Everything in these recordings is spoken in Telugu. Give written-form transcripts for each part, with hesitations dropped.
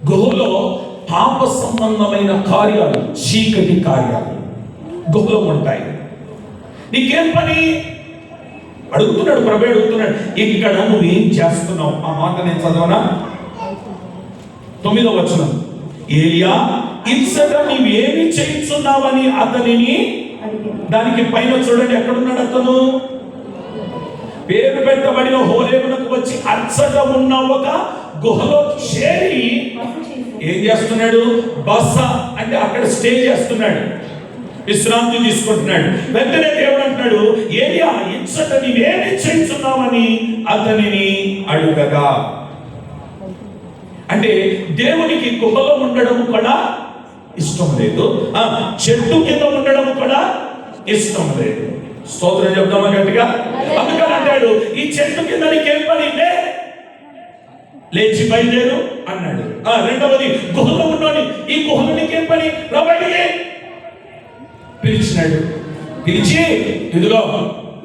గుహలో పాప సంబంధమైన కార్యాలు, చీకటి కార్యాలు గుహలో ఉంటాయి. నీకేం పని అడుగుతున్నాడు ప్రభు, అడుగుతున్నాడు ఇక్కడ నువ్వేం చేస్తున్నావు? ఆ మాట నేను చదవనా? 9వ వచనం. ఏలియా ఇచ్చట నీవేమి చేస్తున్నావని అతనిని, దానికి పైన చూడండి ఎక్కడున్నాడు అతను, పేరు పెట్టబడిన హోరేబునకు వచ్చి అచ్చట ఉన్న ఒక గుహలో చేరి ఏం చేస్తున్నాడు? బస అంటే అక్కడ స్టే చేస్తున్నాడు, విశ్రాంతి తీసుకుంటున్నాడు. వెంటనే దేవుడు అంటున్నాడు, ఏలియా ఇచ్చట నీవేమి చేస్తున్నావని అతనిని అడుగగా. అంటే దేవునికి గుహలో ఉండడం కూడా ఇష్టం లేదు, చెట్టు కింద ఉండడం కూడా ఇష్టం లేదు. స్తోత్రం చెప్తామా గట్టిగా? అందుకని అంటాడు, ఈ చెట్టు కింద నీకేం పని? లేచి బయలుదేరు అన్నాడు. రెండవది, గుహలో ఉన్నాడు, ఈ గుహలో నీకేం పని? రాబడి పిలిచినాడు. పిలిచి ఇదిగో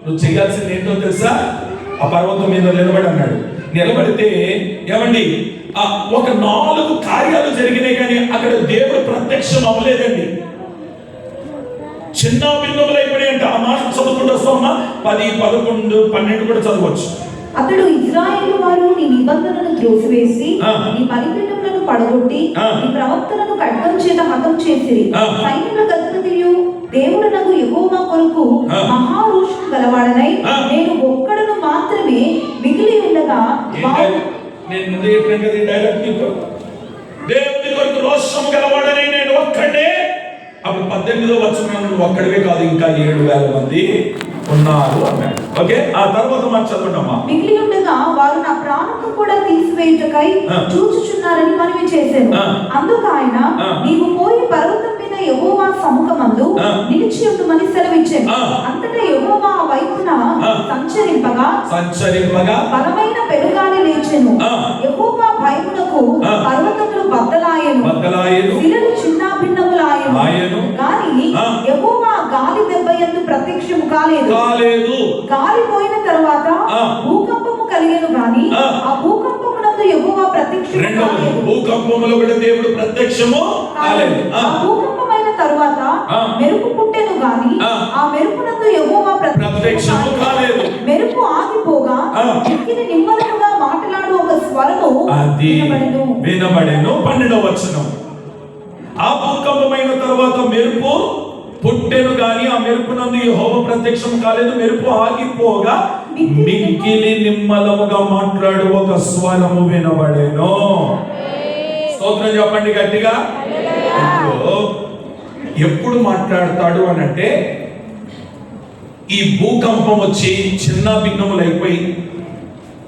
నువ్వు చేయాల్సింది ఏంటో తెలుసా? ఆ పర్వతం మీద నిలబడి అన్నాడు. నిలబడితే ఏమండి, ఒక 4 కార్యాలు జరిగినాయి, కానీ అక్కడ దేవుడు ప్రత్యక్షం అవ్వలేదండి. చిన్న భిన్నములు అయిపోయాయంట. ఆ మాట చదువుకుంటూ వస్తామా? 10, 11, 12 కూడా చదవచ్చు. అతడు ఇశ్రాయేలు వారు నీ నిబంధనను త్రోసివేసి నీ బలిపీఠములను పడగొట్టి నీ ప్రవక్తలను ఖడ్గం చేత హతం చేసిరి. సైన్యముల అధిపతియు దేవుడనగు యెహోవా కొరకు మహారోషం గలవాడనై నేను ఒక్కడును మాత్రమే మిగిలి ఉండగా, దేవుని కొరకు రోషం గలవాడనై నేను ఒక్కడే. అప్పుడు 18వ వచనం, నువ్వు ఒక్కడివే కాదు, ఇంకా 7,000 మంది ఉన్నారు అన్నాడు. ఓకే, ఆ తర్వాత మనం చదవడమా? మిగిలి ఉండగా వారు నా ప్రాణము కూడా తీసివేయుటకై చూచుచున్నారని మనవి చేశాను. అందుకు ఆయన, నీవు పోయి పర్వతం మీద యెహోవా సముఖమందు నిలిచి ఉండుమని సెలవిచ్చాను. అంతటా యెహోవా ఆ వైపున సంచరింపగా బలమైన పెనుగాలి లేచెను. యెహోవా భయమునకు పర్వతములు బద్దలాయెను, శిలలు చిన్న భిన్నములాయెను. కానీ యెహోవా గాలి దెబ్బ యందు ప్రత్యక్షము కాలేదు. గాలి పోయిన తర్వాత భూకంపము కలిగెను, గాని ఆ భూకంపమునందు యెహోవా ప్రత్యక్షము కాలేదు. భూకంపములో కూడా దేవుడు ప్రత్యక్షము కాలేదు. ఆ భూకంపమైన తర్వాత మెరుపు పుట్టెను, గాని ఆ మెరుపునందు యెహోవా ప్రత్యక్షము కాలేదు. మెరుపు ఆగిపోగా మిక్కిలి నిమ్మలముగా మాట్లాడు ఒక స్వరము వినబడెను. 12వ వచనం. ఆ భూకంపమైన తర్వాత మెరుపు పుట్టెను, గాని ఆ మెరుపునందు యెహోవా ప్రత్యక్షం కాలేదు. మెరుపు ఆగిపోగా మిక్కిలి నిమ్మలముగా మాట్లాడు ఒక స్వరము వినబడెను. స్తోత్రం చెప్పండి గట్టిగా. ఎప్పుడు మాట్లాడతాడు అని అంటే, ఈ భూకంపం వచ్చి చిన్న భిన్నములు అయిపోయి,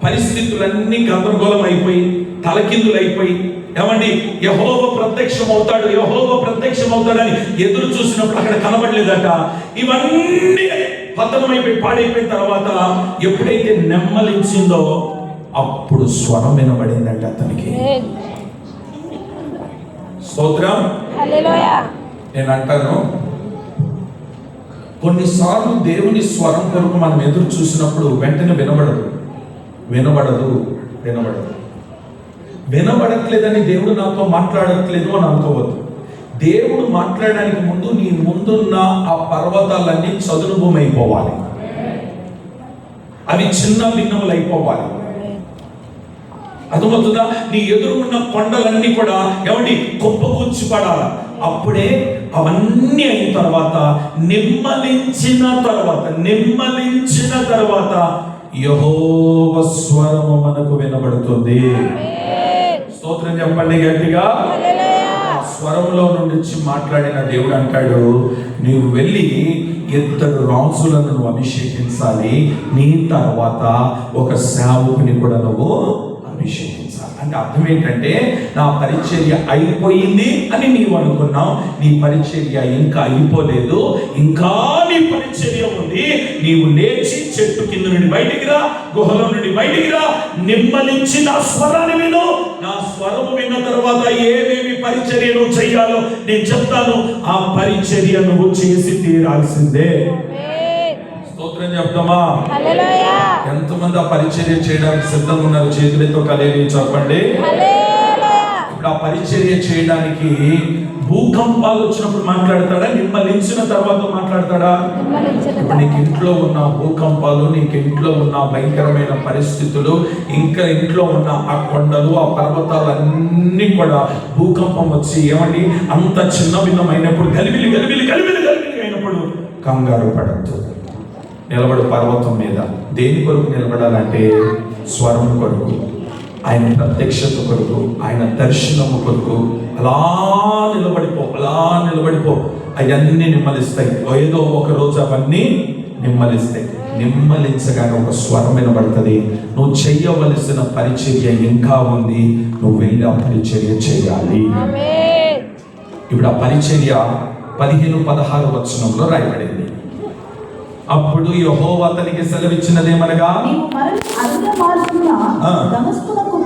పరిస్థితులన్నీ గందరగోళం అయిపోయి, తలకిందులైపోయి, ఏమండి యెహోవా ప్రత్యక్షం అవుతాడు, యెహోవా ప్రత్యక్షం అవుతాడని ఎదురు చూసినప్పుడు అక్కడ కనబడలేదట. ఇవన్నీ పతనమైపోయి పాడైపోయిన తర్వాత ఎప్పుడైతే నెమ్మలించిందో అప్పుడు స్వరం వినబడిందంట అతనికి. స్తోత్రం. నేను అంటాను, కొన్నిసార్లు దేవుని స్వరం కొరకు మనం ఎదురు చూసినప్పుడు వెంటనే వినబడట్లేదని దేవుడు నాతో మాట్లాడట్లేదు అని అనుకోవద్దు. దేవుడు మాట్లాడడానికి ముందు నీ ముందున్న ఆ పర్వతాలన్నీ చదును భూమి అయిపోవాలి, అవి చిన్న భిన్నములు అయిపోవాలి. అర్థమవుతుందా? నీ ఎదురున్న కొండలన్నీ కూడా ఏమండి కుప్పకూర్చి పడాలి. అప్పుడే అవన్నీ అయిన తర్వాత నిమ్మలించిన తర్వాత యెహోవా స్వరము మనకు వినబడుతుంది. స్తోత్రం చెప్పండి గట్టిగా. స్వరంలో నుండి మాట్లాడిన దేవుడు అంటాడు, నీవు వెళ్ళి 2 రాజులను నువ్వు అభిషేకించాలి, నీ తర్వాత ఒక సేవకుని కూడా నువ్వు అభిషేకించాలి. అంటే అర్థం ఏంటంటే, నా పరిచర్య అయిపోయింది అని నీవు అనుకున్నావు. నీ పరిచర్య ఇంకా అయిపోలేదు, ఇంకా నీ పరిచర్య ఉంది. నీవు లేచి చెట్టు కింద నుండి బయటికి రా, గుహలో నుండి బయటికి రా, నిమ్మలించి నా స్వరాన్ని విను. నా స్వరము విన్న తర్వాత ఏమేమి పరిచర్య నువ్వు చెయ్యాలో నేను చెప్తాను. ఆ పరిచర్య నువ్వు చేసి తీరాల్సిందే. స్తోత్రం చెప్తామా? ఎంతమంది ఆ పరిచర్య చేయడానికి సిద్ధంగా ఉన్నారు? చేతులతో కలిగి చెప్పండి. ఇప్పుడు ఆ పరిచర్య చేయడానికి భూకంపాలు వచ్చినప్పుడు మాట్లాడతాడా, నిమ్మలించిన తర్వాత మాట్లాడతాడా? ఇప్పుడు నీకు ఇంట్లో ఉన్న భూకంపాలు, నీకు ఇంట్లో ఉన్న భయంకరమైన పరిస్థితులు, ఇంకా ఇంట్లో ఉన్న ఆ కొండలు, ఆ పర్వతాలు అన్నీ కూడా భూకంపం వచ్చి ఏమండి అంత చిన్న భిన్నమైనప్పుడు గలిబిలి గలిబిలి గలిబిలి గలిబిలి అయినప్పుడు కంగారు పడద్దు. నిలబడు పర్వతం మీద. దేని కొరకు నిలబడాలంటే స్వరం కొరకు, ఆయన ప్రత్యక్షత కొరకు, ఆయన దర్శనము కొరకు. అలా నిలబడిపో. అవన్నీ నిమ్మలిస్తాయి. ఏదో ఒక రోజు అవన్నీ నిమ్మలిస్తాయి. నిమ్మలించగానే ఒక స్వరం వినబడుతుంది. నువ్వు చెయ్యవలసిన పరిచర్య ఇంకా ఉంది, నువ్వు వెళ్ళి ఆ పరిచర్య చేయాలి. ఇప్పుడు ఆ పరిచర్య 15-16 వచనంలో రాయబడింది. అప్పుడు యెహోవా అతనికి సెలవిచ్చినదేమనగా, నీవు మరలి అరణ్య మార్గమున దమస్కునకు